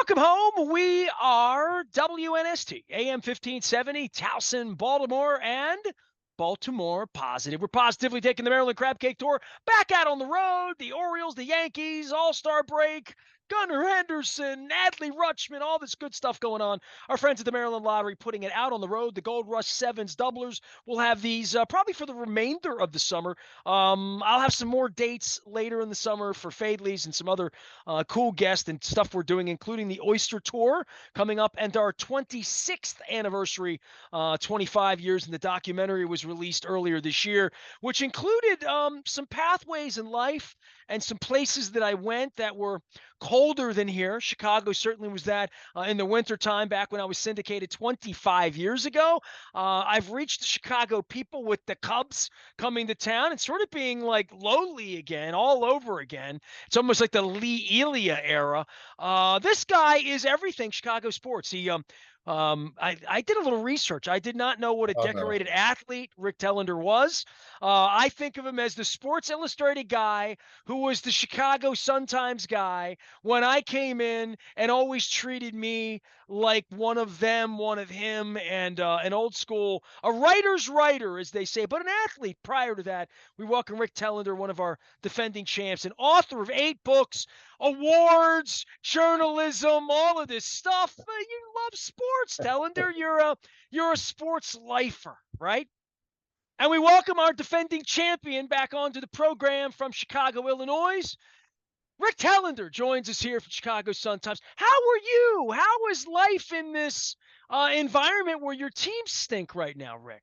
Welcome home. We are WNST, AM 1570, Towson, Baltimore, and Baltimore Positive. We're positively taking the Maryland Crab Cake Tour back out on the road. The Orioles, the Yankees, All-Star break, Gunnar Henderson, Adley Rutschman, all this good stuff going on. Our friends at the Maryland Lottery putting it out on the road. The Gold Rush Sevens doublers will have these probably for the remainder of the summer. I'll have some more dates later in the summer for Fadleys and some other cool guests and stuff we're doing, including the Oyster Tour coming up and our 26th anniversary, 25 years. And the documentary was released earlier this year, which included some pathways in life and some places that I went that were colder than here. Chicago certainly was that in the wintertime back when I was syndicated 25 years ago. I've reached the Chicago people with the Cubs coming to town and sort of being like lowly again, all over again. It's almost like the Lee Elia era. This guy is everything Chicago sports. I did a little research. I did not know what a Oh, no. decorated athlete Rick Telander was. I think of him as the Sports Illustrated guy who was the Chicago Sun-Times guy when I came in and always treated me like one of them, one of him, and an old school, a writer's writer, as they say, but an athlete prior to that. We welcome Rick Telander, one of our defending champs, and author of 8 books, awards, journalism, all of this stuff. You love sports, Tellender. You're a sports lifer, right? And we welcome our defending champion back onto the program from Chicago, Illinois. Rick Telander joins us here from Chicago Sun-Times. How are you? How is life in this environment where your teams stink right now, Rick?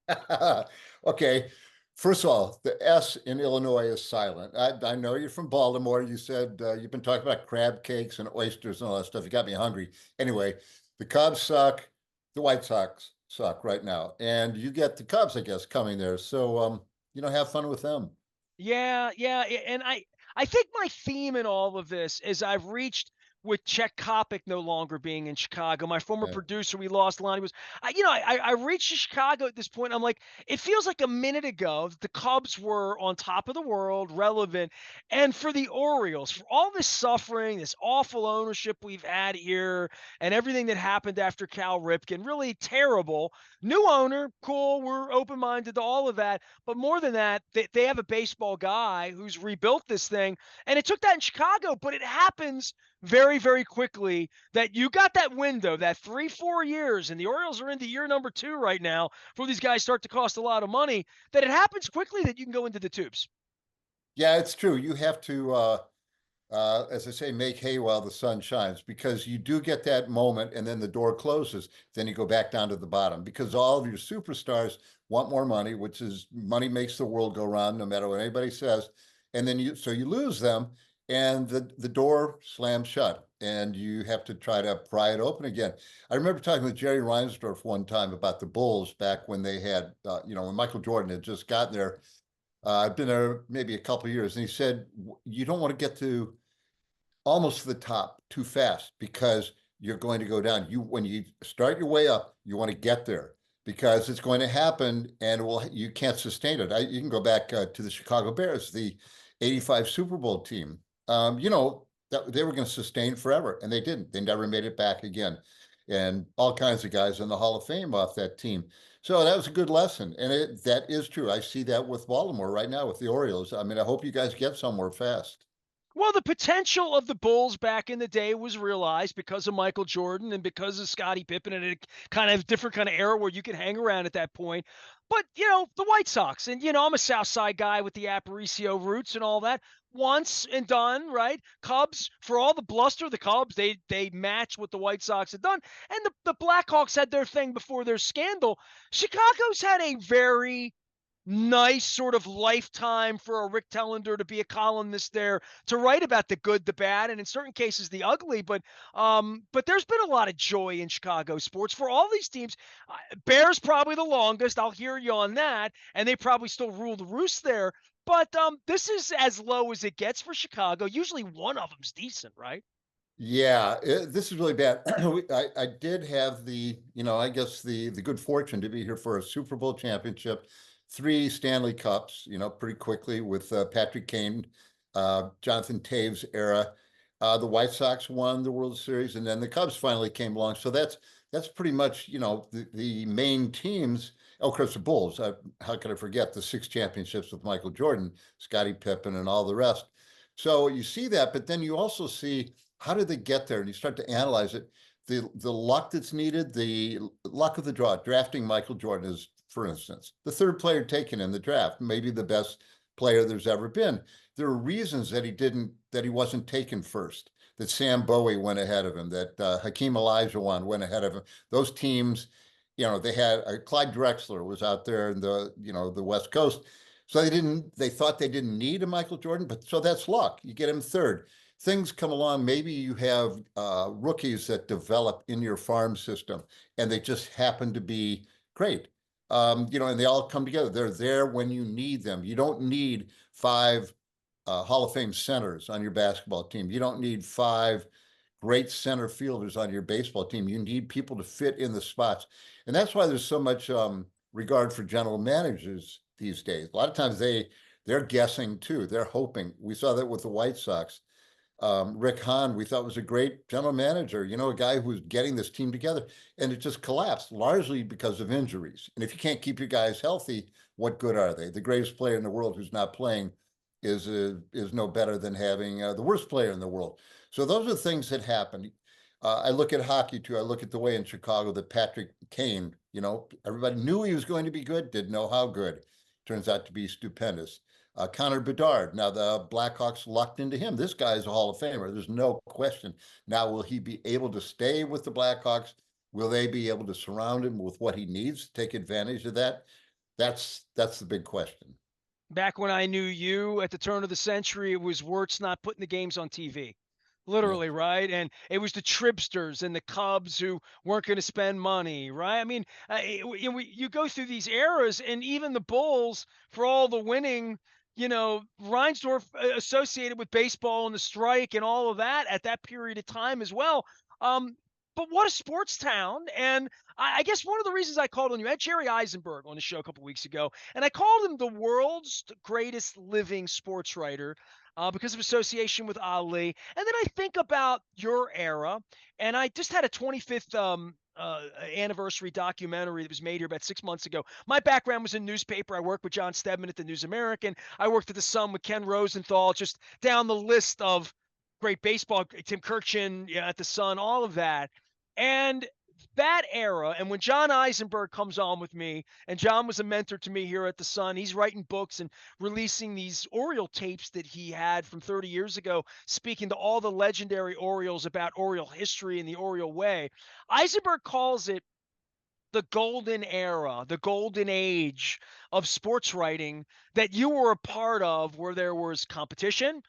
Okay. First of all, the S in Illinois is silent. I know you're from Baltimore. You said you've been talking about crab cakes and oysters and all that stuff. You got me hungry. Anyway, the Cubs suck. The White Sox suck right now. And you get the Cubs, I guess, coming there. So, have fun with them. Yeah, and I think my theme in all of this is I've reached with Chet Kopic no longer being in Chicago. My former Yeah. producer, we lost Lonnie, was I reached Chicago at this point. I'm like, it feels like a minute ago that the Cubs were on top of the world, relevant, and for the Orioles, for all this suffering, this awful ownership we've had here, and everything that happened after Cal Ripken, really terrible. New owner, cool. We're open minded to all of that. But more than that, they have a baseball guy who's rebuilt this thing. And it took that in Chicago, but it happens very, very quickly that you got that window, that 3-4 years, and the Orioles are into year number 2 right now before these guys start to cost a lot of money, that it happens quickly that you can go into the tubes. Yeah, it's true. You have to, as I say, make hay while the sun shines because you do get that moment and then the door closes. Then you go back down to the bottom because all of your superstars want more money, which is money makes the world go round no matter what anybody says. And then you lose them and the door slams shut and you have to try to pry it open again. I remember talking with Jerry Reinsdorf one time about the Bulls back when they had, when Michael Jordan had just gotten there. I've been there maybe a couple of years, and he said you don't want to get to almost the top too fast because you're going to go down. When you start your way up, you want to get there because it's going to happen, and you can't sustain it. You can go back to the Chicago Bears, the '85 Super Bowl team. That they were going to sustain forever, and they didn't. They never made it back again, and all kinds of guys in the Hall of Fame off that team. So that was a good lesson, and that is true. I see that with Baltimore right now with the Orioles. I mean, I hope you guys get somewhere fast. Well, the potential of the Bulls back in the day was realized because of Michael Jordan and because of Scottie Pippen and a kind of different kind of era where you could hang around at that point. But, the White Sox, and, I'm a South Side guy with the Aparicio roots and all that. Once and done, right? Cubs, for all the bluster, the Cubs, they match what the White Sox had done. And the Blackhawks had their thing before their scandal. Chicago's had a very nice sort of lifetime for a Rick Telander to be a columnist there, to write about the good, the bad, and in certain cases the ugly. But there's been a lot of joy in Chicago sports for all these teams. Bears probably the longest. I'll hear you on that, and they probably still rule the roost there. But this is as low as it gets for Chicago. Usually one of them's decent, right? Yeah, this is really bad. I did have I guess the good fortune to be here for a Super Bowl championship, 3 Stanley Cups, pretty quickly with Patrick Kane, Jonathan Taves era. The White Sox won the World Series, and then the Cubs finally came along. So that's pretty much, the main teams. Oh, of course, the Bulls. How could I forget the 6 championships with Michael Jordan, Scottie Pippen, and all the rest? So you see that, but then you also see how did they get there, and you start to analyze it. The luck that's needed, the luck of the draw. Drafting Michael Jordan is, for instance, the third player taken in the draft, maybe the best player there's ever been. There are reasons that he wasn't taken first. That Sam Bowie went ahead of him. That Hakeem Olajuwon went ahead of him. Those teams, they had Clyde Drexler was out there in the West Coast. So they thought they didn't need a Michael Jordan, but so that's luck. You get him third. Things come along. Maybe you have rookies that develop in your farm system, and they just happen to be great. And they all come together. They're there when you need them. You don't need 5 Hall of Fame centers on your basketball team. You don't need 5 great center fielders on your baseball team. You need people to fit in the spots. And that's why there's so much regard for general managers these days. A lot of times they're guessing too. They're hoping. We saw that with the White Sox. Rick Hahn, we thought was a great general manager, a guy who was getting this team together, and it just collapsed largely because of injuries. And if you can't keep your guys healthy, what good are they? The greatest player in the world who's not playing is no better than having the worst player in the world. So those are things that happen. I look at hockey too. I look at the way in Chicago that Patrick Kane, everybody knew he was going to be good, didn't know how good. Turns out to be stupendous. Connor Bedard. Now the Blackhawks lucked into him. This guy is a Hall of Famer. There's no question. Now, will he be able to stay with the Blackhawks? Will they be able to surround him with what he needs to take advantage of that? That's the big question. Back when I knew you at the turn of the century, it was Wirtz not putting the games on TV. Yeah. Literally, right? And it was the Tribsters and the Cubs who weren't going to spend money, right? I mean, you go through these eras, and even the Bulls, for all the winning, Reinsdorf associated with baseball and the strike and all of that at that period of time as well. But what a sports town. And I guess one of the reasons I called on you, I had Jerry Eisenberg on the show a couple weeks ago, and I called him the world's greatest living sports writer because of association with Ali. And then I think about your era, and I just had a 25th anniversary documentary that was made here about 6 months ago. My background was in newspaper. I worked with John Stedman at the News American. I worked at the Sun with Ken Rosenthal, just down the list of great baseball, Tim Kirchin at the Sun, all of that. And that era, and when John Eisenberg comes on with me, and John was a mentor to me here at the Sun, he's writing books and releasing these Oriole tapes that he had from 30 years ago, speaking to all the legendary Orioles about Oriole history and the Oriole way. Eisenberg calls it the golden era, the golden age of sports writing that you were a part of, where there was competition.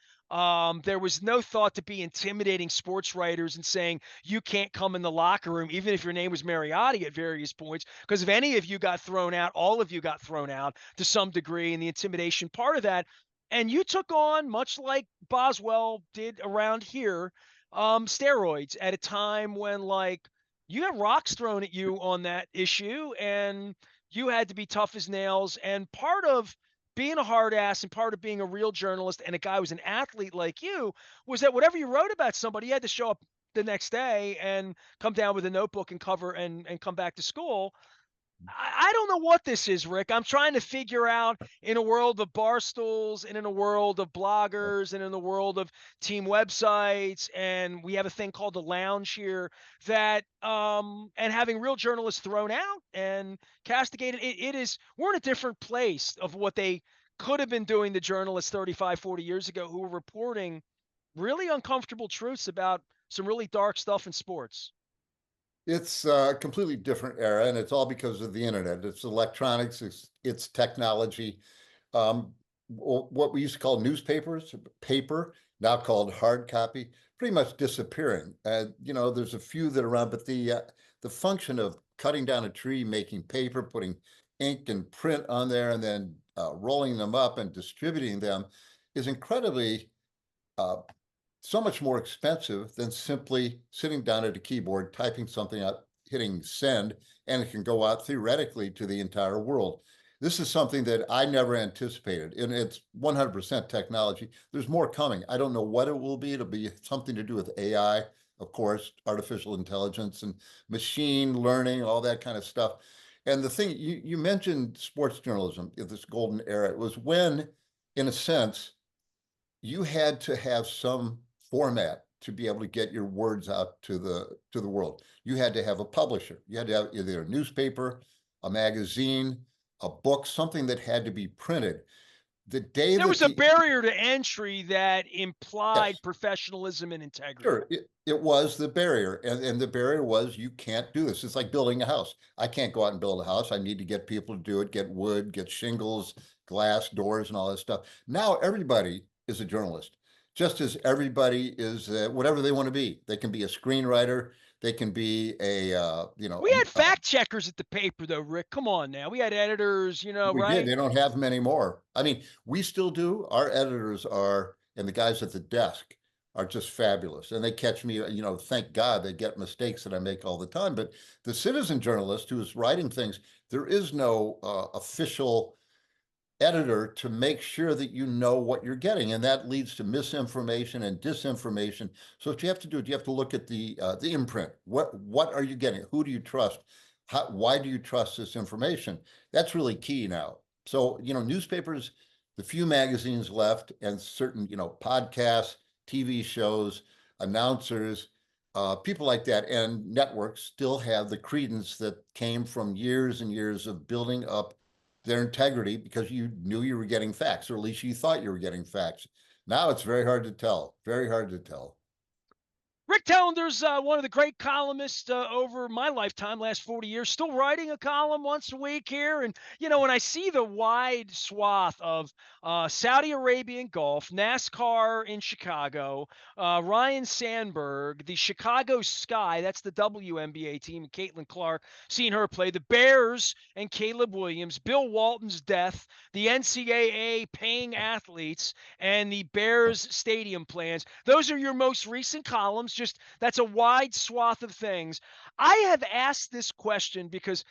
There was no thought to be intimidating sports writers and saying you can't come in the locker room, even if your name was Mariotti at various points, because if any of you got thrown out, all of you got thrown out to some degree, and the intimidation part of that. And you took on, much like Boswell did around here, steroids at a time when, like, you got rocks thrown at you on that issue, and you had to be tough as nails. And part of being a hard ass and part of being a real journalist and a guy who's an athlete like you was that whatever you wrote about somebody, you had to show up the next day and come down with a notebook and cover and come back to school. I don't know what this is, Rick. I'm trying to figure out, in a world of bar stools and in a world of bloggers and in the world of team websites, and we have a thing called the lounge here, that and having real journalists thrown out and castigated, it is, we're in a different place of what they could have been doing, the journalists 35, 40 years ago, who were reporting really uncomfortable truths about some really dark stuff in sports. It's a completely different era, and it's all because of the internet. It's electronics, it's technology. What we used to call newspapers, paper, now called hard copy, pretty much disappearing. There's a few that are around, but the function of cutting down a tree, making paper, putting ink and print on there, and then rolling them up and distributing them is incredibly so much more expensive than simply sitting down at a keyboard, typing something out, hitting send, and it can go out theoretically to the entire world. this is something that I never anticipated, and it's 100% technology. There's more coming. I don't know what it will be. It'll be something to do with AI, of course, artificial intelligence and machine learning, all that kind of stuff. And the thing you mentioned sports journalism, this golden era, it was when, in a sense, you had to have some format to be able to get your words out to the world. You had to have a publisher. You had to have either a newspaper, a magazine, a book, something that had to be printed. The day There that was a the barrier to entry that implied yes, professionalism and integrity. sure, it was the barrier, and the barrier was you can't do this. It's like building a house. I can't go out and build a house. I need to get people to do it, get wood, get shingles, glass, doors, and all that stuff. Now everybody is a journalist, just as everybody is whatever they want to be. They can be a screenwriter. They can be a We had fact checkers at the paper, though, Rick. Come on now. We had editors, we did. right? They don't have them anymore. I mean, we still do. Our editors are, and the guys at the desk are just fabulous. And they catch me, thank God they get mistakes that I make all the time. But the citizen journalist who is writing things, there is no official editor to make sure that you know what you're getting, and that leads to misinformation and disinformation. So what you have to do is you have to look at the imprint. What are you getting? Who do you trust? Why do you trust this information? That's really key now. So newspapers, the few magazines left, and certain podcasts, TV shows, announcers, people like that, and networks still have the credence that came from years and years of building up their integrity because you knew you were getting facts, or at least you thought you were getting facts. Now it's very hard to tell. Very hard to tell. Rick Tellander's one of the great columnists over my lifetime, last 40 years, still writing a column once a week here. And, when I see the wide swath of Saudi Arabian Gulf, NASCAR in Chicago, Ryan Sandberg, the Chicago Sky, that's the WNBA team, Caitlin Clark, seeing her play, the Bears and Caleb Williams, Bill Walton's death, the NCAA paying athletes, and the Bears stadium plans. Those are your most recent columns. Just that's a wide swath of things. I have asked this question because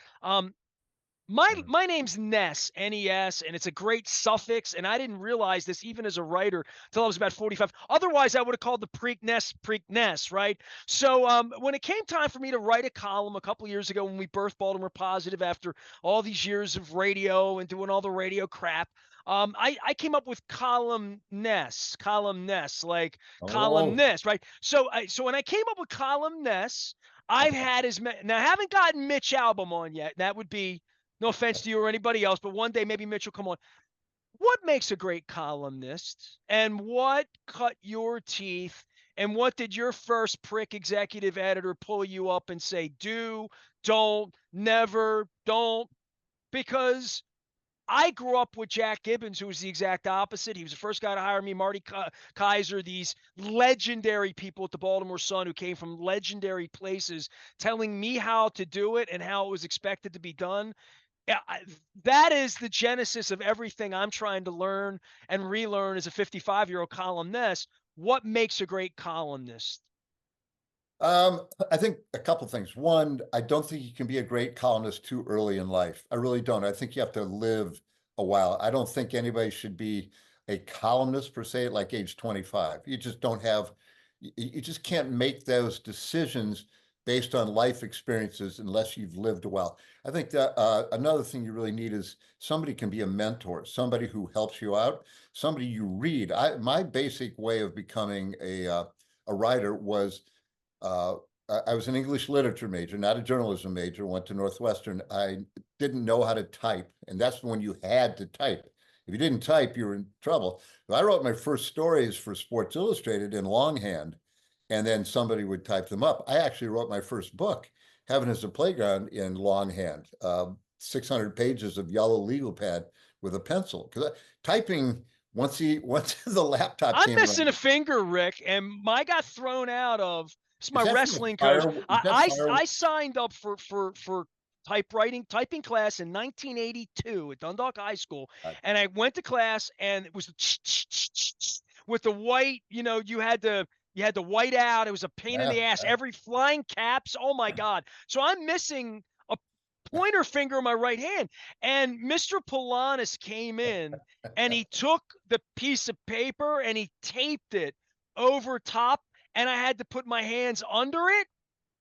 my name's Ness, N-E-S, and it's a great suffix, and I didn't realize this even as a writer until I was about 45. Otherwise, I would have called the Preakness, right? So when it came time for me to write a column a couple years ago when we birthed Baltimore Positive after all these years of radio and doing all the radio crap, I came up with columnist, like Oh, columnist, right? So when I came up with columnist, I've had now I haven't gotten Mitch Albom on yet. That would be no offense to you or anybody else, but one day maybe Mitch will come on. What makes a great columnist, and what cut your teeth, and what did your first prick executive editor pull you up and say, do, don't, never, don't? Because I grew up with Jack Gibbons, who was the exact opposite. He was the first guy to hire me, Marty Kaiser, these legendary people at the Baltimore Sun who came from legendary places telling me how to do it and how it was expected to be done. Yeah, that is the genesis of everything I'm trying to learn and relearn as a 55-year-old columnist. What makes a great columnist? I think a couple things. One, I don't think you can be a great columnist too early in life. I really don't. I think you have to live a while. I don't think anybody should be a columnist per se at like age 25. You just don't have, you just can't make those decisions based on life experiences unless you've lived a while. I think that another thing you really need is somebody can be a mentor, somebody who helps you out, somebody you read. My basic way of becoming a writer was uh, I was an English literature major, not a journalism major. Went to Northwestern. I didn't know how to type, and that's when you had to type. If you didn't type, you were in trouble. So I wrote my first stories for Sports Illustrated in longhand, and then somebody would type them up. I actually wrote my first book, Heaven is a Playground, in longhand, 600 pages of yellow legal pad with a pencil. Because typing, once the laptop I'm came missing around, a finger, Rick, and I got thrown out of. This is my is that from the wrestling coach. fire? Is that fire? I signed up for typing class in 1982 at Dundalk High School, and I went to class, and it was with the white. You had to white out. It was a pain in Yeah, the ass. yeah. Every flying caps. Oh my god! So I'm missing a pointer finger in my right hand. And Mr. Polanis came in and he took the piece of paper and he taped it over top, and I had to put my hands under it.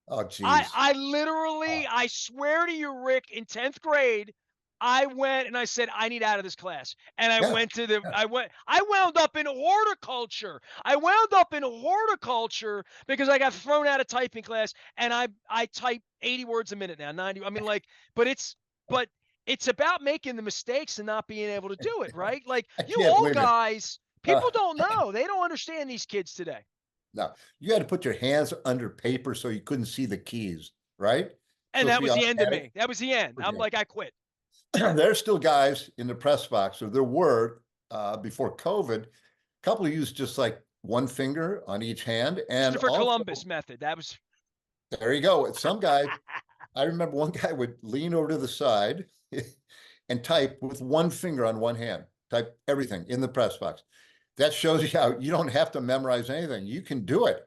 Oh, I geez. I literally, I swear to you, Rick, in 10th grade, I went and I said, I need out of this class. And I Yeah. went to the, I wound up in horticulture. I wound up in horticulture because I got thrown out of typing class, and I type 80 words a minute now, 90. I mean, like, but it's, but it's about making the mistakes and not being able to do it, right? Like, I you can't old believe it. guys, Uh, people don't know. They don't understand these kids today. no, you had to put your hands under paper so you couldn't see the keys, right? And Supposed that to be was the end of automatic. me. That was the end. I'm Okay. like, I quit. There's still guys in the press box, or there were before COVID. A couple of used just like one finger on each hand, and Christopher also Columbus method. That was there you go. Some guy, I remember one guy would lean over to the side and type with one finger on one hand, type everything in the press box. That shows you how you don't have to memorize anything. You can do it.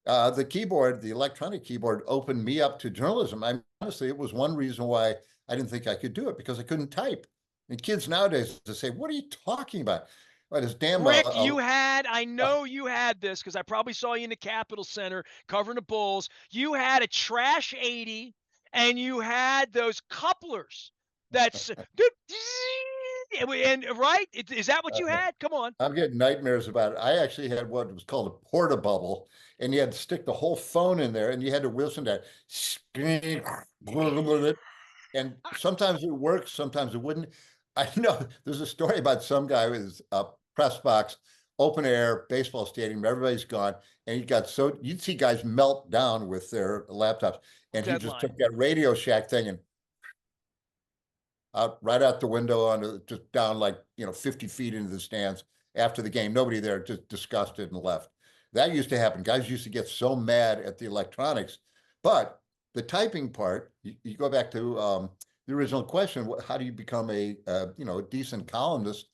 The keyboard, the electronic keyboard, opened me up to journalism. I honestly, it was one reason why I didn't think I could do it, because I couldn't type. And kids nowadays to say, "What are you talking about?" Well, this damn Rick. You had, I know you had this because I probably saw you in the Capitol Center covering the Bulls. You had a trash 80, and you had those couplers. That's and right. Is that what you uh, had? Come on. I'm getting nightmares about it. I actually had what was called a porta bubble, and you had to stick the whole phone in there, and you had to listen to that. And sometimes it worked, sometimes it wouldn't. I know there's a story about some guy with a press box, open air baseball stadium, everybody's gone, and he got so you'd see guys melt down with their laptops, and he just Deadline. took that Radio Shack thing and out right out the window onto just down like 50 feet into the stands after the game. Nobody there, just disgusted and left. That used to happen. Guys used to get so mad at the electronics, but the typing part, you go back to the original question: how do you become a decent columnist?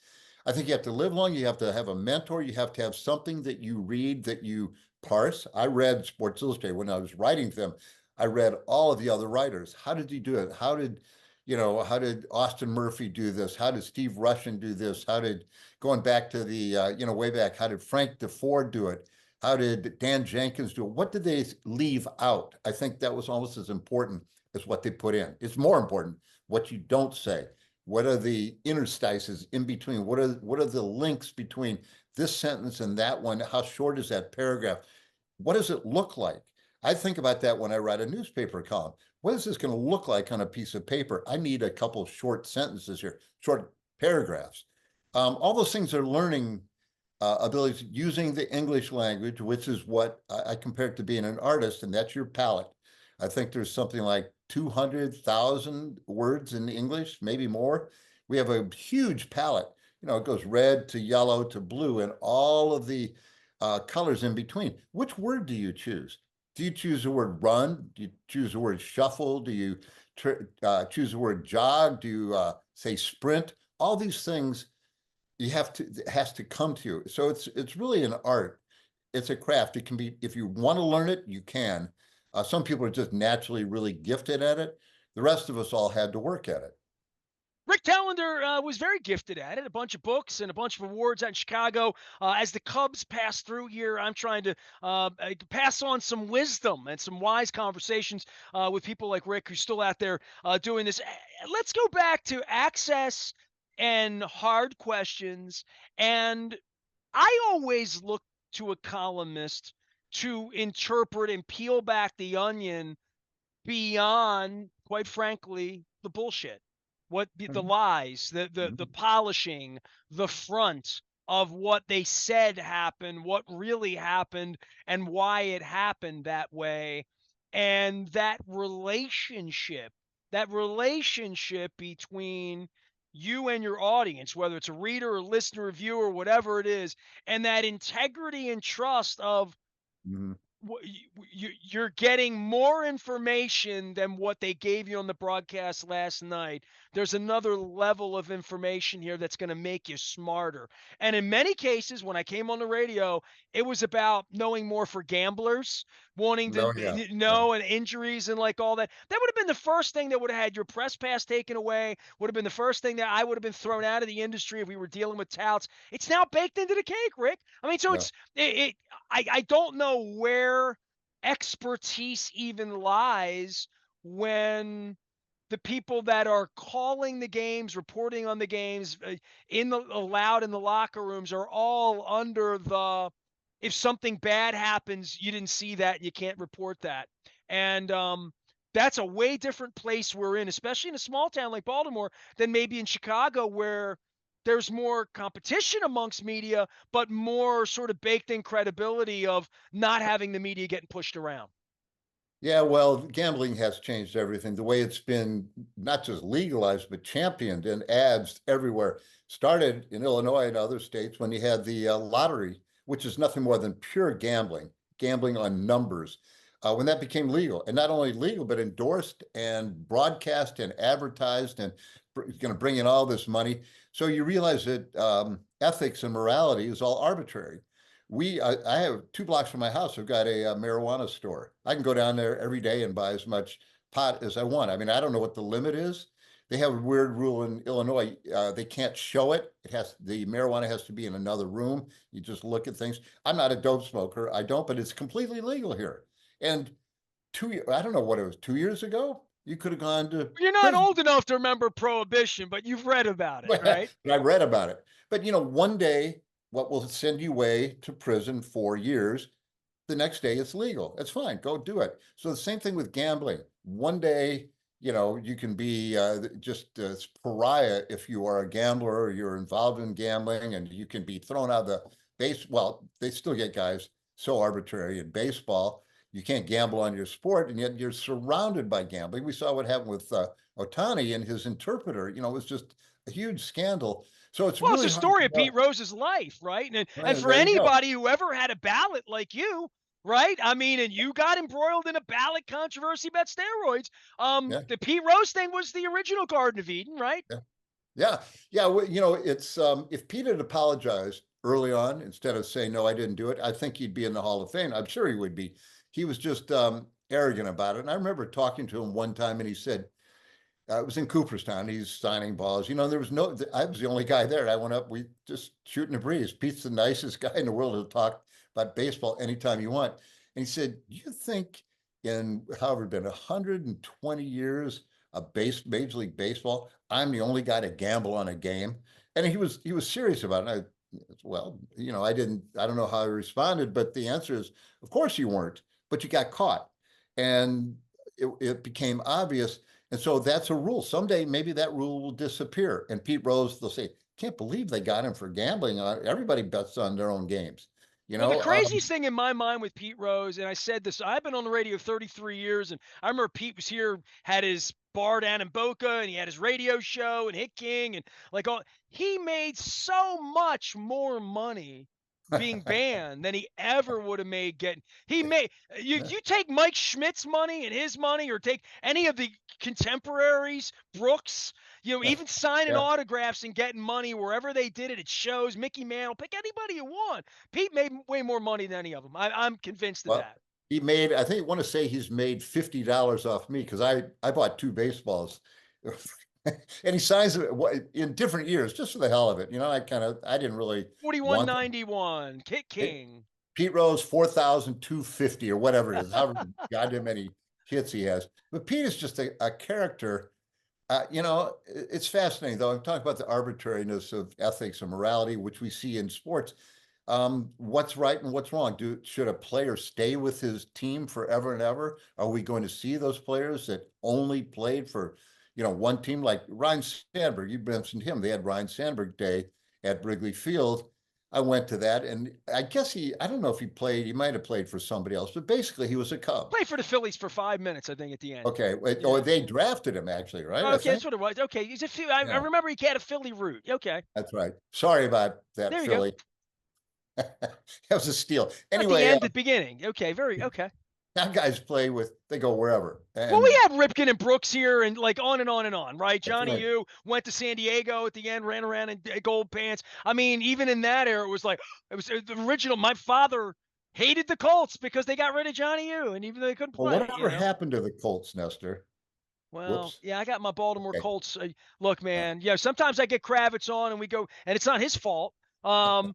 I think you have to live long. You have to have a mentor. You have to have something that you read, that you parse. I read Sports Illustrated when I was writing them. I read all of the other writers. How did you do it? How did Austin Murphy do this? How did Steve Russian do this? How did, going back to the, way back, how did Frank DeFord do it? How did Dan Jenkins do it? What did they leave out? I think that was almost as important as what they put in. It's more important what you don't say. What are the interstices in between? What are the links between this sentence and that one? How short is that paragraph? What does it look like? I think about that when I write a newspaper column. What is this going to look like on a piece of paper? I need a couple short sentences here, short paragraphs. All those things are learning abilities, using the English language, which is what I compare it to being an artist, and that's your palette. I think there's something like 200,000 words in English, maybe more. We have a huge palette. It goes red to yellow to blue, and all of the colors in between. Which word do you choose? Do you choose the word run? Do you choose the word shuffle? Do you choose the word jog? Do you say sprint? All these things it has to come to you. So it's really an art. It's a craft. It can be, if you want to learn it, you can. Some people are just naturally really gifted at it. The rest of us all had to work at it. Rick Telander was very gifted at it. A bunch of books and a bunch of awards out in Chicago. As the Cubs pass through here, I'm trying to pass on some wisdom and some wise conversations with people like Rick, who's still out there doing this. Let's go back to access and hard questions. And I always look to a columnist to interpret and peel back the onion beyond, quite frankly, the bullshit, what the Mhm. lies, the Mhm. polishing, the front of what they said happened, what really happened, and why it happened that way. And that relationship between you and your audience, whether it's a reader or listener, reviewer, or whatever it is, and that integrity and trust of Mhm. you're getting more information than what they gave you on the broadcast last night. There's another level of information here that's going to make you smarter. And in many cases, when I came on the radio, it was about knowing more for gamblers, wanting to No, yeah, yeah, know and injuries and like all that. That would have been the first thing that would have had your press pass taken away, would have been the first thing that I would have been thrown out of the industry if we were dealing with touts. It's now baked into the cake, Rick. I mean, so yeah. it's it I don't know where expertise even lies when the people that are calling the games, reporting on the games, in the allowed in the locker rooms are all under the if something bad happens, you didn't see that and you can't report that. And that's a way different place we're in, especially in a small town like Baltimore, than maybe in Chicago, where there's more competition amongst media, but more sort of baked in credibility of not having the media getting pushed around. Yeah, well, gambling has changed everything. The way it's been not just legalized, but championed in ads everywhere. Started in Illinois and other states when you had the lottery, which is nothing more than pure gambling, gambling on numbers. When that became legal, and not only legal, but endorsed and broadcast and advertised, and it's going to bring in all this money. So you realize that ethics and morality is all arbitrary. I have 2 blocks from my house. I've got a marijuana store. I can go down there every day and buy as much pot as I want. I mean, I don't know what the limit is. They have a weird rule in Illinois. They can't show it. The marijuana has to be in another room. You just look at things. I'm not a dope smoker. I don't, but it's completely legal here. And I don't know what it was, 2 years ago, you could have gone to You're not prison. old enough to remember Prohibition, but you've read about it, But right? I read about it. But one day, what will send you away to prison 4 years, the next day it's legal. It's fine. Go do it. So the same thing with gambling. One day, you can be just a pariah if you are a gambler or you're involved in gambling, and you can be thrown out of the base. Well, they still get guys so arbitrary in baseball. You can't gamble on your sport, and yet you're surrounded by gambling. We saw what happened with Otani and his interpreter. It was just a huge scandal. So it's Well, it's really a hard story to of Pete know. Rose's life, right? And for There you go. anybody who ever had a ballot like you, right? I mean, and you got embroiled in a ballot controversy about steroids. Yeah, The Pete Rose thing was the original Garden of Eden, right? yeah, yeah, yeah. Well, it's if Pete had apologized early on instead of saying no, I didn't do it, I think he'd be in the Hall of Fame. I'm sure he would be. He was just arrogant about it. And I remember talking to him one time, and he said, it was in Cooperstown. He's signing balls. There was I was the only guy there. I went up, we just shooting the breeze. Pete's the nicest guy in the world to talk about baseball anytime you want. And he said, you think in however been 120 years of Major League Baseball, I'm the only guy to gamble on a game? And he was serious about it. Well, I don't know how I responded, but the answer is, of course you weren't, but you got caught. And it became obvious, and so that's a rule. Someday, maybe that rule will disappear. And Pete Rose, they'll say, can't believe they got him for gambling. Everybody bets on their own games. You Well, the know, craziest thing in my mind with Pete Rose, and I said this, I've been on the radio 33 years, and I remember Pete was here, had his bar down in Boca, and he had his radio show and Hit King, and like all. He made so much more money being banned than he ever would have made getting. He made you take Mike Schmidt's money and his money, or take any of the contemporaries, Brooks. Even signing yeah. autographs and getting money wherever they did it at shows. Mickey Mantle, pick anybody you want. Pete made way more money than any of them. I'm convinced of Well, that. I think I want to say he's made $50 off me because I bought 2 baseballs. And he signs it in different years just for the hell of it. I didn't really want them. 41.91, Kit It, King. Pete Rose, 4,250 or whatever it is, however goddamn many hits he has. But Pete is just a character. It's fascinating, though. I'm talking about the arbitrariness of ethics and morality, which we see in sports. What's right and what's wrong? Should a player stay with his team forever and ever? Are we going to see those players that only played for, one team, like Ryan Sandberg? You mentioned him. They had Ryan Sandberg Day at Wrigley Field. I went to that, and I guess I don't know if he might have played for somebody else, but basically he was a Cub. Played for the Phillies for 5 minutes, I think, at the end. Okay. Yeah. They drafted him actually, right? I Okay, that's think. what it was. Okay, he's I Yeah, remember he had a Philly root. Okay, that's right. Sorry about that, there you go. Philly. That was a steal. Not the Anyway, end, the beginning. Okay, very okay. Now guys play they go wherever. Well, we And have Ripken and Brooks here, and like on and on and on, right? that's Johnny right. U went to San Diego at the end, ran around in gold pants. I mean, even in that era, it was like it was the original. My father hated the Colts because they got rid of Johnny U, and even though they couldn't Well, play, whatever happened to the Colts, Nestor? Well, Whoops. yeah, I got my Baltimore Okay. Colts. Look, Uh, man, yeah, sometimes I get Kravitz on and we go, and it's not his fault. I've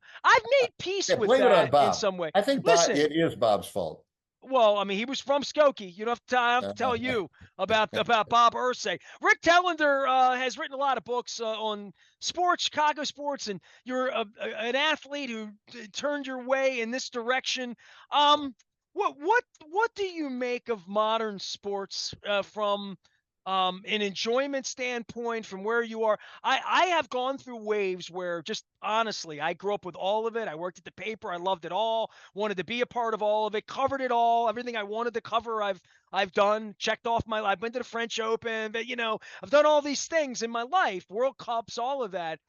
made peace yeah, with blame it on that in Bob. some way. I think Listen, it is Bob's fault. well, I mean, he was from Skokie. You don't have to, I don't have to tell Uh, you about Bob Ursay. Rick Telander has written a lot of books on sports, Chicago sports, and you're an athlete who turned your way in this direction. Um, what do you make of modern sports from an enjoyment standpoint, from where you are? I have gone through waves where, just honestly, I grew up with all of it. I worked at the paper. I loved it all, wanted to be a part of all of it, covered it all. Everything I wanted to cover, I've done, checked off my. I've been to the French Open, but I've done all these things in my life, World Cups, all of that.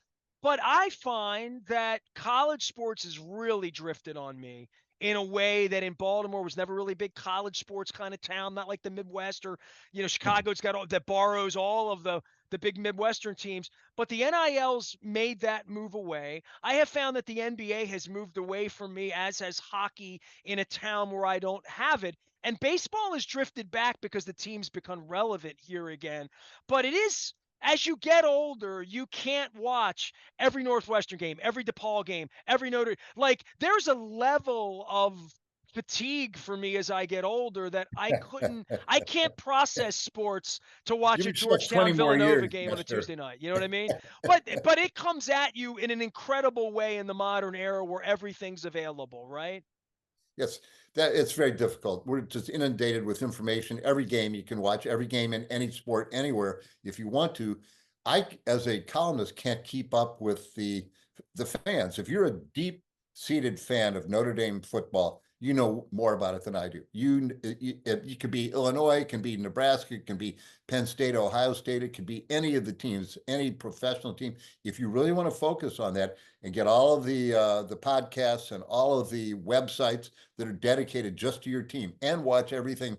But I find that college sports has really drifted on me in a way that in Baltimore was never really a big college sports kind of town, not like the Midwest or Chicago's got all that borrows all of the big Midwestern teams. But the NILs made that move away. I have found that the NBA has moved away from me, as has hockey in a town where I don't have it. And baseball has drifted back because the teams become relevant here again. But it is, as you get older, you can't watch every Northwestern game, every DePaul game, every Notre. Like, there's a level of fatigue for me as I get older that I can't process sports to watch Give a yourself 20 Georgetown more Villanova years, game on a Nestor. Tuesday night. You know what I mean? But it comes at you in an incredible way in the modern era where everything's available, right? Yes, that it's very difficult. We're just inundated with information. Every game you can watch, every game in any sport, anywhere, if you want to. I, as a columnist, can't keep up with the fans. If you're a deep-seated fan of Notre Dame football, you know more about it than I do. You could be Illinois, it can be Nebraska, it can be Penn State, Ohio State, it could be any of the teams, any professional team. If you really want to focus on that and get all of the podcasts and all of the websites that are dedicated just to your team and watch everything,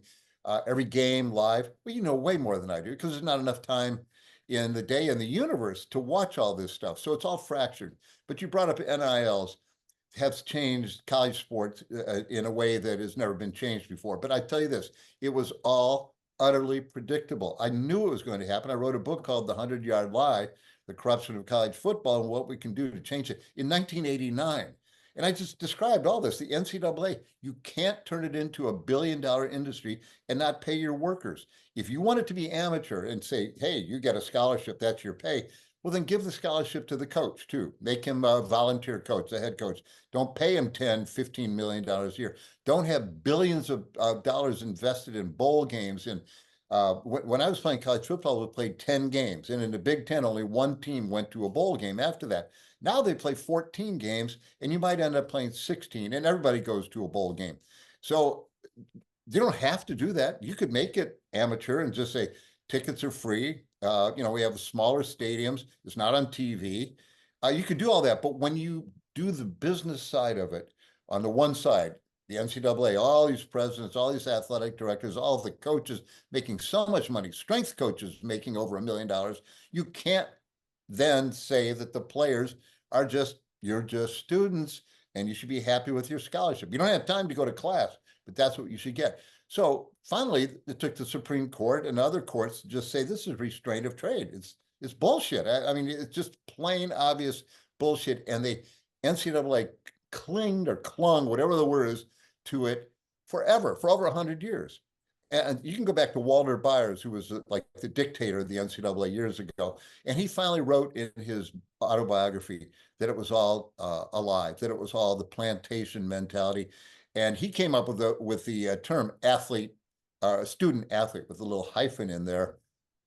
every game live. Well, you know way more than I do because there's not enough time in the day in the universe to watch all this stuff. So it's all fractured. But you brought up NILs have changed college sports in a way that has never been changed before. But I tell you this, it was all utterly predictable. I knew it was going to happen. I wrote a book called The 100-Yard Lie, The Corruption of College Football and What We Can Do to Change it in 1989. And I just described all this. The NCAA, you can't turn it into a billion-dollar industry and not pay your workers. If you want it to be amateur and say, hey, you get a scholarship, that's your pay, well, then give the scholarship to the coach too. Make him a volunteer coach, a head coach. Don't pay him 10, $15 million a year. Don't have billions of dollars invested in bowl games. And when I was playing college football, we played 10 games. And in the Big Ten, only one team went to a bowl game after that. Now they play 14 games, and you might end up playing 16, and everybody goes to a bowl game. So you don't have to do that. You could make it amateur and just say tickets are free. We have smaller stadiums. It's not on TV. You could do all that, but when you do the business side of it, on the one side, the NCAA, all these presidents, all these athletic directors, all the coaches making so much money, strength coaches making over $1 million, you can't then say that the players are you're just students and you should be happy with your scholarship. You don't have time to go to class, but that's what you should get. So finally, it took the Supreme Court and other courts to just say this is restraint of trade. It's bullshit. I mean, it's just plain obvious bullshit. And the NCAA clinged or clung, whatever the word is, to it forever, for over 100 years. And you can go back to Walter Byers, who was like the dictator of the NCAA years ago, and he finally wrote in his autobiography that it was all a lie, that it was all the plantation mentality, and he came up with the term athlete, student athlete, with a little hyphen in there.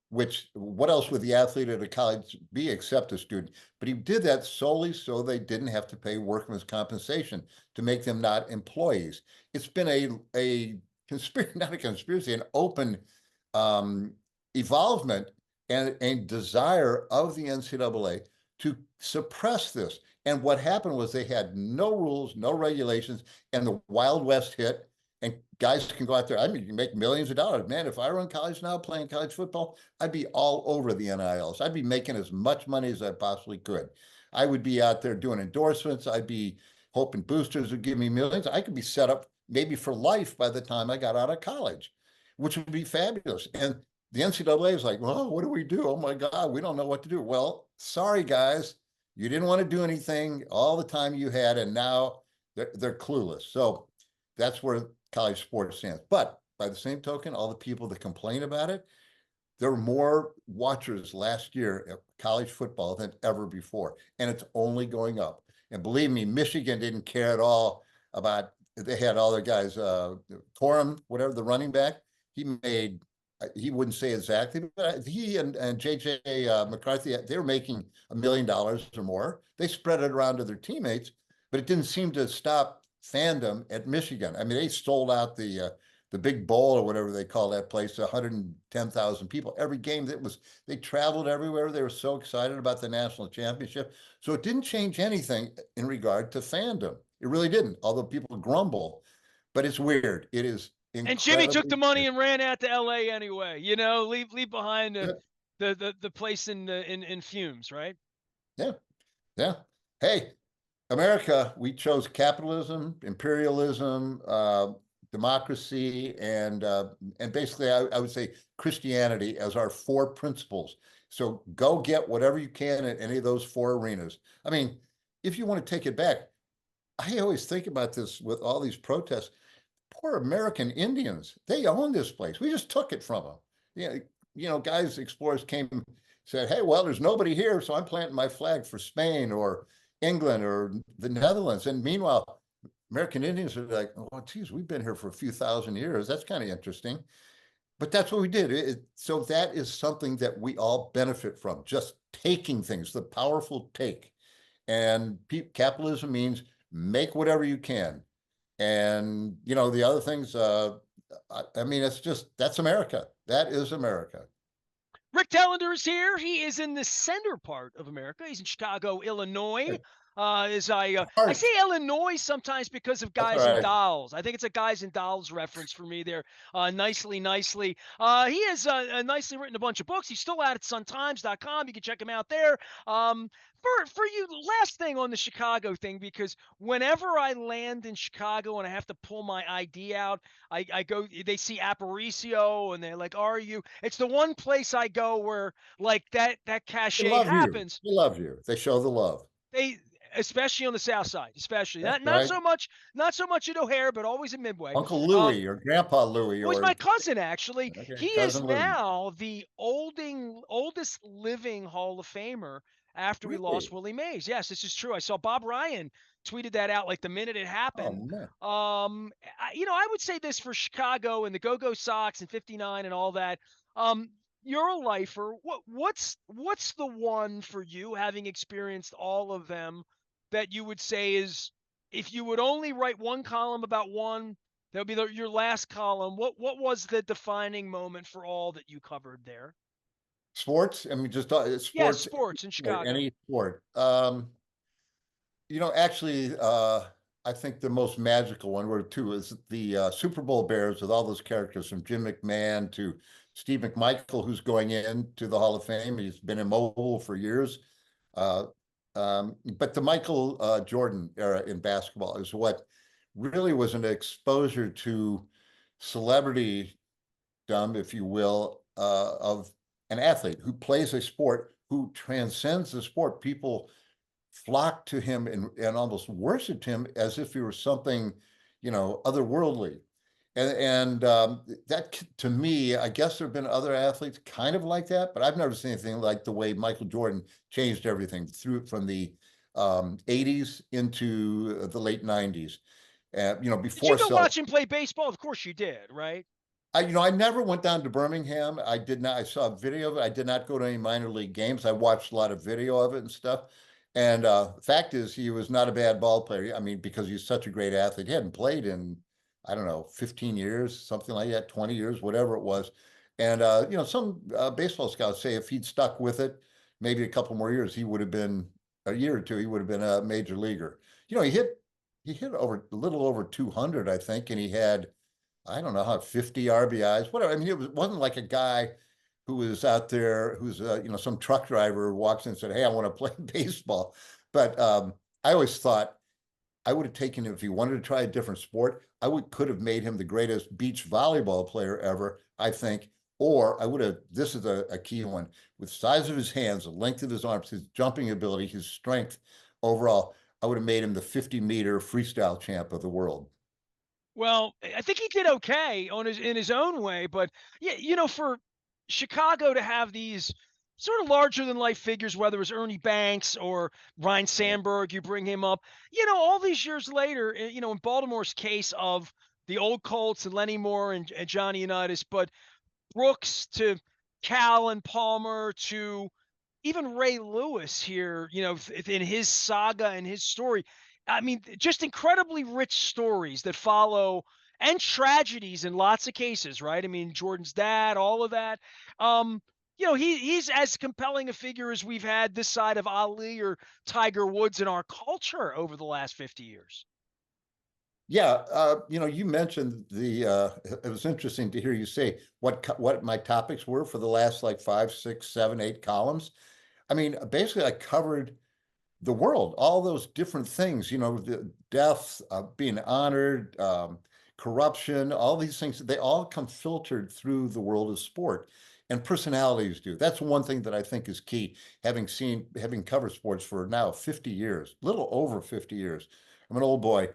Which what else would the athlete at a college be except a student? But he did that solely so they didn't have to pay workman's compensation to make them not employees. It's been a conspiracy, not a conspiracy, an open um, evolvement and a desire of the NCAA to suppress this. And what happened was they had no rules, no regulations, and the Wild West hit. and guys can go out there. I mean, you can make millions of dollars. Man, if I were in college now playing college football, I'd be all over the NILs. I'd be making as much money as I possibly could. I would be out there doing endorsements. I'd be hoping boosters would give me millions. I could be set up maybe for life by the time I got out of college, which would be fabulous. And the NCAA is like, well, what do we do? Oh my God, we don't know what to do. Well, sorry, guys. You didn't want to do anything all the time you had, and now they're clueless. So that's where college sports stands. But by the same token, all the people that complain about it, there were more watchers last year at college football than ever before, and it's only going up. And believe me, Michigan didn't care at all about. They had all their guys, Corum, whatever the running back, he made. He wouldn't say exactly, but he and JJ McCarthy, they were making $1 million or more. They spread it around to their teammates, but it didn't seem to stop fandom at Michigan. I mean, they sold out the big bowl or whatever they call that place, 110,000 people. Every game that was, they traveled everywhere. They were so excited about the national championship. So it didn't change anything in regard to fandom. It really didn't, although people grumble. But it's weird. It is And Jimmy took the incredibly money weird. and ran out to L.A. anyway. You know, leave behind Yeah, the place in fumes, right? yeah, yeah. Hey, America, we chose capitalism, imperialism, democracy, and basically, I would say Christianity as our four principles. So go get whatever you can in any of those four arenas. I mean, if you want to take it back, I always think about this with all these protests. Poor American Indians, they own this place. We just took it from them. Yeah, guys, explorers came, said, "Hey, well, there's nobody here, so I'm planting my flag for Spain or England or the Netherlands." And meanwhile, American Indians are like, "Oh, geez, we've been here for a few thousand years. That's kind of interesting." But that's what we did. So that is something that we all benefit from, just taking things, the powerful take. And capitalism means make whatever you can. And the other things, I mean, it's just, that's America. That is America. Rick Telander is here. He is in the center part of America. He's in Chicago, Illinois. I say Art. Illinois sometimes because of That's all Guys and right. Dolls. I think it's a Guys and Dolls reference for me there. Nicely. He has nicely written a bunch of books. He's still out at suntimes.com. You can check him out there. For you, last thing on the Chicago thing, because whenever I land in Chicago and I have to pull my ID out, I go, they see Aparicio and they're like, "Are you?" It's the one place I go where like that They cachet love you. happens. They love you. They show the love. They, especially on the South Side, especially That's not right. not so much at O'Hare, but always in Midway. Uncle Um, Louie or Grandpa Louie was my or cousin actually. okay, He is cousin Louie. now the oldest living Hall of Famer after we lost Really? Willie Mays. Yes, this is true. I saw Bob Ryan tweeted that out like the minute it Oh happened. man. I would say this for Chicago and the Go-Go Sox and 59 and all that. Um, you're a lifer. What's the one for you, having experienced all of them, that you would say is, if you would only write one column about one, that would be your last column. What was the defining moment for all that you covered there? Sports. I mean, just Yes, sports. sports in Chicago. Any sport. Actually, I think the most magical one were two is the Super Bowl Bears with all those characters from Jim McMahon to Steve McMichael, who's going into the Hall of Fame. He's been immobile for years. Uh, but the Michael Jordan era in basketball is what really was an exposure to celebrity dumb, if you will, of an athlete who plays a sport, who transcends the sport. People flocked to him and almost worshiped him as if he were something, otherworldly. And that, to me, I guess there have been other athletes kind of like that, but I've never seen anything like the way Michael Jordan changed everything through from the 80s into the late 90s. Did you Before go cell watch him play baseball? Of course you did, right? I never went down to Birmingham. I did not. I saw a video of it. I did not go to any minor league games. I watched a lot of video of it and stuff. And fact is, he was not a bad ball player. I mean, because he's such a great athlete. He hadn't played in, I don't know, 15 years, something like that, 20 years, whatever it was. And some baseball scouts say if he'd stuck with it, maybe a couple more years, he would have been a year or two. He would have been a major leaguer. He hit over a little over 200, I think, and he had I don't know how 50 RBIs, whatever. I mean, wasn't like a guy who was out there who's some truck driver who walks in and said, "Hey, I want to play baseball." But I always thought I would have taken him if he wanted to try a different sport. Could have made him the greatest beach volleyball player ever, I think. Or I would have. This is a key one with size of his hands, the length of his arms, his jumping ability, his strength overall. I would have made him the 50-meter freestyle champ of the world. Well, I think he did okay on his in his own way, but yeah, for Chicago to have these sort of larger than life figures, whether it was Ernie Banks or Ryan Sandberg, you bring him up, all these years later, in Baltimore's case of the old Colts and Lenny Moore and Johnny Unitas, but Brooks to Cal and Palmer to even Ray Lewis here, in his saga and his story. I mean, just incredibly rich stories that follow and tragedies in lots of cases, right? I mean, Jordan's dad, all of that. He's as compelling a figure as we've had this side of Ali or Tiger Woods in our culture over the last 50 years. Yeah, you mentioned it was interesting to hear you say what my topics were for the last like 5, 6, 7, 8 columns. I mean, basically, I covered the world, all those different things, the death, being honored, corruption, all these things, they all come filtered through the world of sport and personalities do. That's one thing that I think is key. Having covered sports for now 50 years, little over 50 years. I'm an old boy.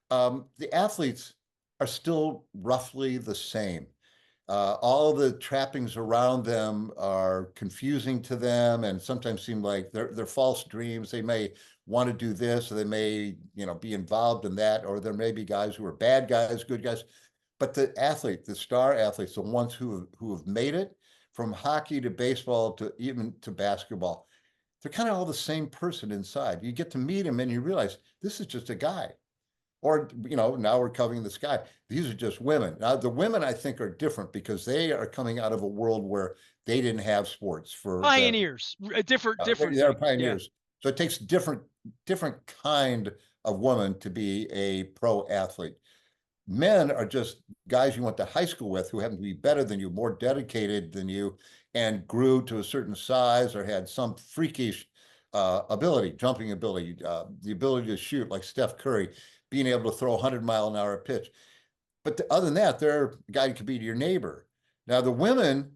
The athletes are still roughly the same. All the trappings around them are confusing to them and sometimes seem like they're false dreams. They may want to do this, or they may, be involved in that, or there may be guys who are bad guys, good guys. But the star athletes, the ones who have made it from hockey to baseball to even to basketball, they're kind of all the same person inside. You get to meet him and you realize this is just a guy. Or, now we're covering the sky. These are just women. Now, the women I think are different because they are coming out of a world where they didn't have sports for the, Pioneers, a different they're thing. Yeah. pioneers. So it takes different kind of woman to be a pro athlete. Men are just guys you went to high school with who happen to be better than you, more dedicated than you, and grew to a certain size or had some freakish ability, jumping ability, the ability to shoot like Steph Curry, being able to throw a 100-mile-an-hour pitch. But other than that, they're a guy who could be your neighbor. Now, the women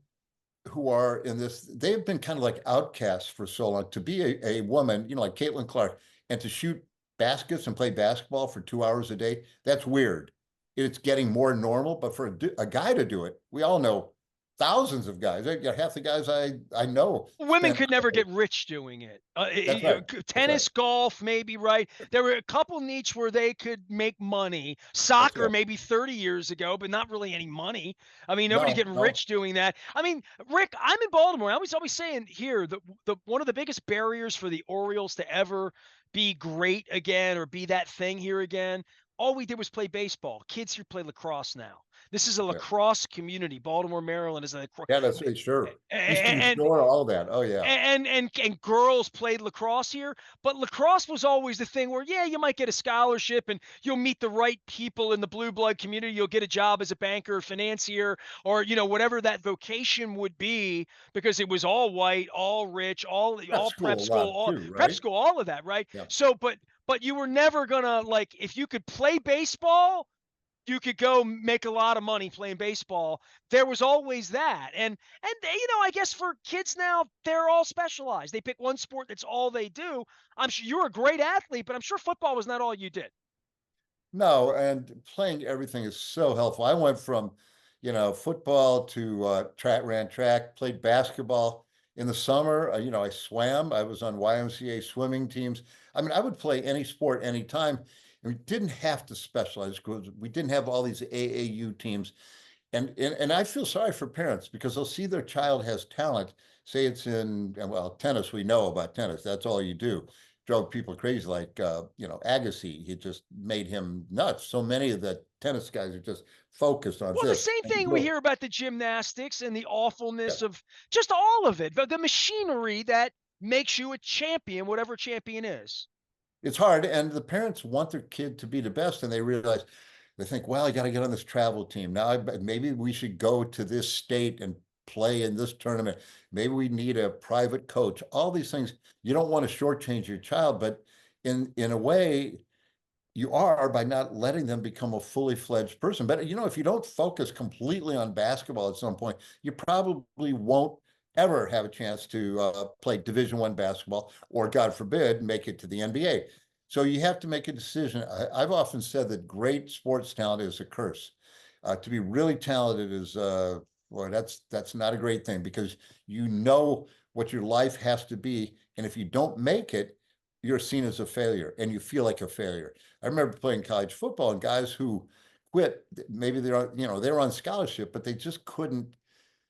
who are in this, they've been kind of like outcasts for so long. To be a woman, like Caitlin Clark, and to shoot baskets and play basketball for 2 hours a day, that's weird. It's getting more normal, but for a guy to do it, we all know thousands of guys. Half the guys I know Women spent. could never get rich doing it. That's right. That's right. Tennis, golf, maybe, right? There were a couple niches where they could make money. That's Soccer, right. maybe 30 years ago, but not really any money. I mean, nobody's No, getting no. rich doing that. I mean, Rick, I'm in Baltimore. I was always saying here that the one of the biggest barriers for the Orioles to ever be great again or be that thing here again, all we did was play baseball. Kids here play lacrosse now. This is a Yeah. lacrosse community. Baltimore, Maryland is a Yeah, that's right. Sure. Eastern and Shore, all that. Oh yeah. and girls played lacrosse here, but lacrosse was always the thing where, yeah, you might get a scholarship and you'll meet the right people in the blue blood community. You'll get a job as a banker or financier or whatever that vocation would be, because it was all white, all rich, Prep all school a lot too, prep right? school, all of that, right? Yeah. So, but you were never gonna, like, if you could play baseball, you could go make a lot of money playing baseball. There was always that. And I guess for kids now, they're all specialized. They pick one sport, that's all they do. I'm sure you're a great athlete, but I'm sure football was not all you did. No, and playing everything is so helpful. I went from, football to ran track, played basketball in the summer. I swam. I was on YMCA swimming teams. I mean, I would play any sport anytime. And we didn't have to specialize because we didn't have all these AAU teams. And I feel sorry for parents because they'll see their child has talent. Say it's in, well, tennis. We know about tennis. That's all you do. Drove people crazy, like Agassi. He just made him nuts. So many of the tennis guys are just focused on Well, the this. same thing we hear about the gymnastics and the Yeah, awfulness of just all of it, the machinery that makes you a champion, whatever champion is. it's hard, and the parents want their kid to be the best, and they realize They think, well, I got to get on this travel team. Now, maybe we should go to this state and play in this tournament. Maybe we need a private coach. All these things, you don't want to shortchange your child, but in a way, you are by not letting them become a fully fledged person. But if you don't focus completely on basketball at some point, you probably won't ever have a chance to play Division I basketball, or God forbid, make it to the NBA. So you have to make a decision. I've often said that great sports talent is a curse. To be really talented is, boy, that's not a great thing, because you know what your life has to be, and if you don't make it, you're seen as a failure, and you feel like a failure. I remember playing college football, and guys who quit, maybe they were on scholarship, but they just couldn't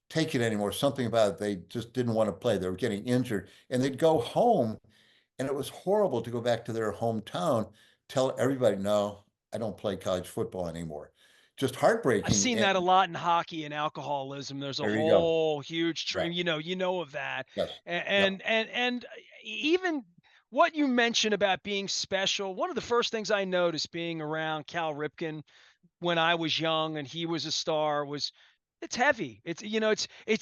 take it anymore. Something about it, they just didn't want to play. They were getting injured, and they'd go home, and it was horrible to go back to their hometown, tell everybody, no, I don't play college football anymore. Just I've heartbreaking. seen And that a lot in hockey and alcoholism. There's a there you go. whole huge Yeah. stream, of that. Yes. Yep. And even what you mentioned about being special, one of the first things I noticed being around Cal Ripken when I was young and he was a star was it's heavy. It's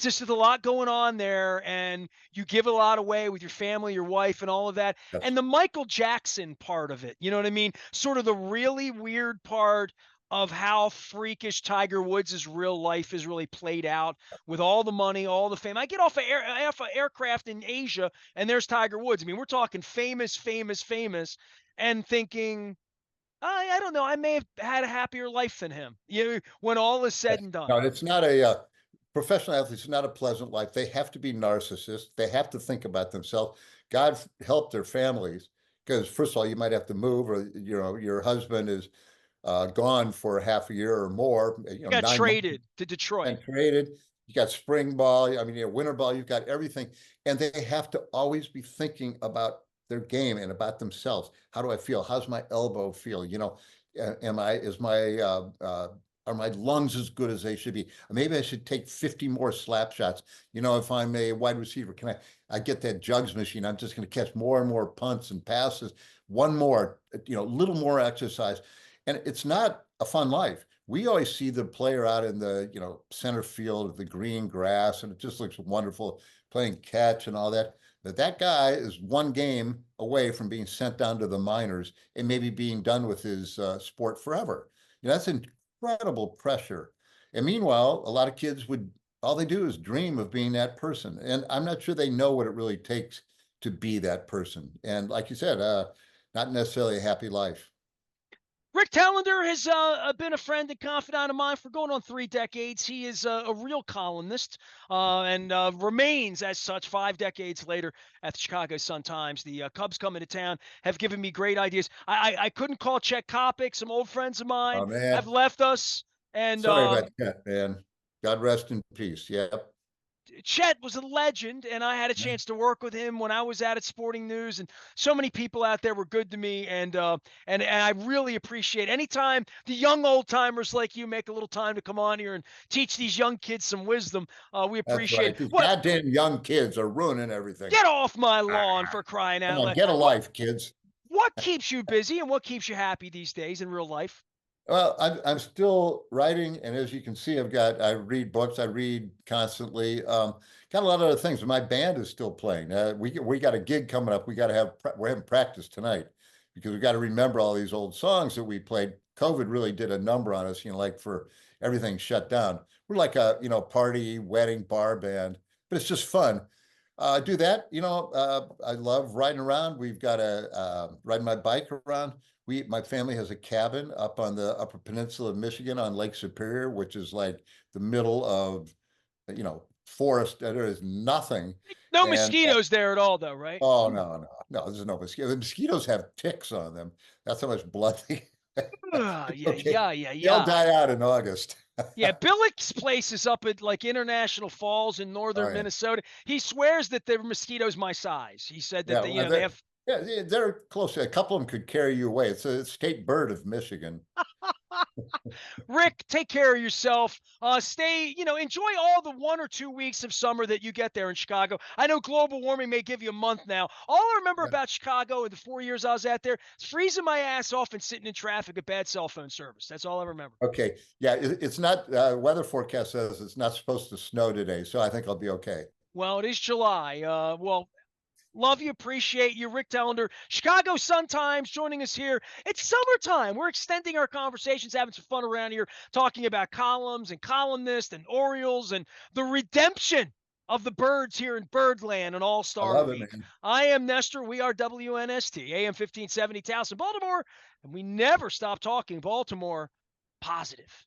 just a lot going on there, and you give a lot away with your family, your wife, and all of that. Yes. And the Michael Jackson part of it, you know what I mean? Sort of the really weird part of how freakish Tiger Woods' real life is really played out with all the money, all the fame. I get off a aircraft in Asia, and there's Tiger Woods. I mean, we're talking famous, famous, famous, and thinking, I don't know. I may have had a happier life than him. When all is said Yes. and done. No, it's not a professional athletes. It's not a pleasant life. They have to be narcissists. They have to think about themselves. God help their families, because first of all, you might have to move, or your husband is gone for half a year or more. Got 9 months traded to Detroit. and traded. You got spring ball. I mean, winter ball. You've got everything, and they have to always be thinking about their game and about themselves. How do I feel? How's my elbow feel? Am I is my are my lungs as good as they should be? Maybe I should take 50 more slap shots. If I'm a wide receiver, can I get that jugs machine? I'm just going to catch more and more punts and passes. One more, little more exercise. And it's not a fun life. We always see the player out in the, center field of the green grass, and it just looks wonderful, playing catch and all that. But that guy is one game away from being sent down to the minors and maybe being done with his sport forever. That's incredible pressure. And meanwhile, a lot of kids all they do is dream of being that person. And I'm not sure they know what it really takes to be that person. And like you said, not necessarily a happy life. Rick Telander has been a friend and confidant of mine for going on 3 decades. He is a real columnist and remains as such 5 decades later at the Chicago Sun-Times. The Cubs coming to town have given me great ideas. I couldn't call Chet Kopic. Some old friends of mine Oh have man, left us. And sorry about that, man. God rest in peace. Yep. Chet was a legend, and I had a chance to work with him when I was out at Sporting News, and so many people out there were good to me, and I really appreciate anytime the young old timers like you make a little time to come on here and teach these young kids some wisdom. We That's appreciate right. it. These What? goddamn young kids are ruining everything. Get off my Ah, lawn for crying come out on, loud! get a What? life, kids. What keeps you busy and what keeps you happy these days in real life? Well, I'm still writing, and as you can see, I read books, I read constantly. Got a lot of other things. My band is still playing. We got a gig coming up. We're having practice tonight, because we got to remember all these old songs that we played. COVID really did a number on us, like for everything shut down. We're like a party, wedding, bar band, but it's just fun. Do that. I love riding around. We've got riding my bike around. My family has a cabin up on the Upper Peninsula of Michigan on Lake Superior, which is like the middle of, forest. There is nothing. No And mosquitoes there at all, though, right? oh no, no, no, there's no mosquito. The mosquitoes have ticks on them. That's how much blood it's Yeah, okay. yeah, yeah, They'll yeah. die out in August. Yeah, Billick's place is up at like International Falls in Oh northern yeah. Minnesota. He swears that the mosquitoes my size. He said that Yeah, well, they they're have. yeah, they're close. A couple of them could carry you away. It's a state bird of Michigan. Rick, take care of yourself. Enjoy all the 1 or 2 weeks of summer that you get there in Chicago. I know global warming may give you a month now. All I remember Yeah. about Chicago in the 4 years I was out there is freezing my ass off and sitting in traffic at bad cell phone service. That's all I remember. Okay. Yeah, it's not, weather forecast says it's not supposed to snow today, so I think I'll be okay. Well, it is July. Love you, appreciate you, Rick Telander, Chicago Sun-Times, joining us here. It's summertime. We're extending our conversations, having some fun around here, talking about columns and columnists and Orioles and the redemption of the birds here in Birdland and I All-Star love it, Week. man. I am Nestor. We are WNST, AM 1570 Towson, Baltimore, and we never stop talking Baltimore positive.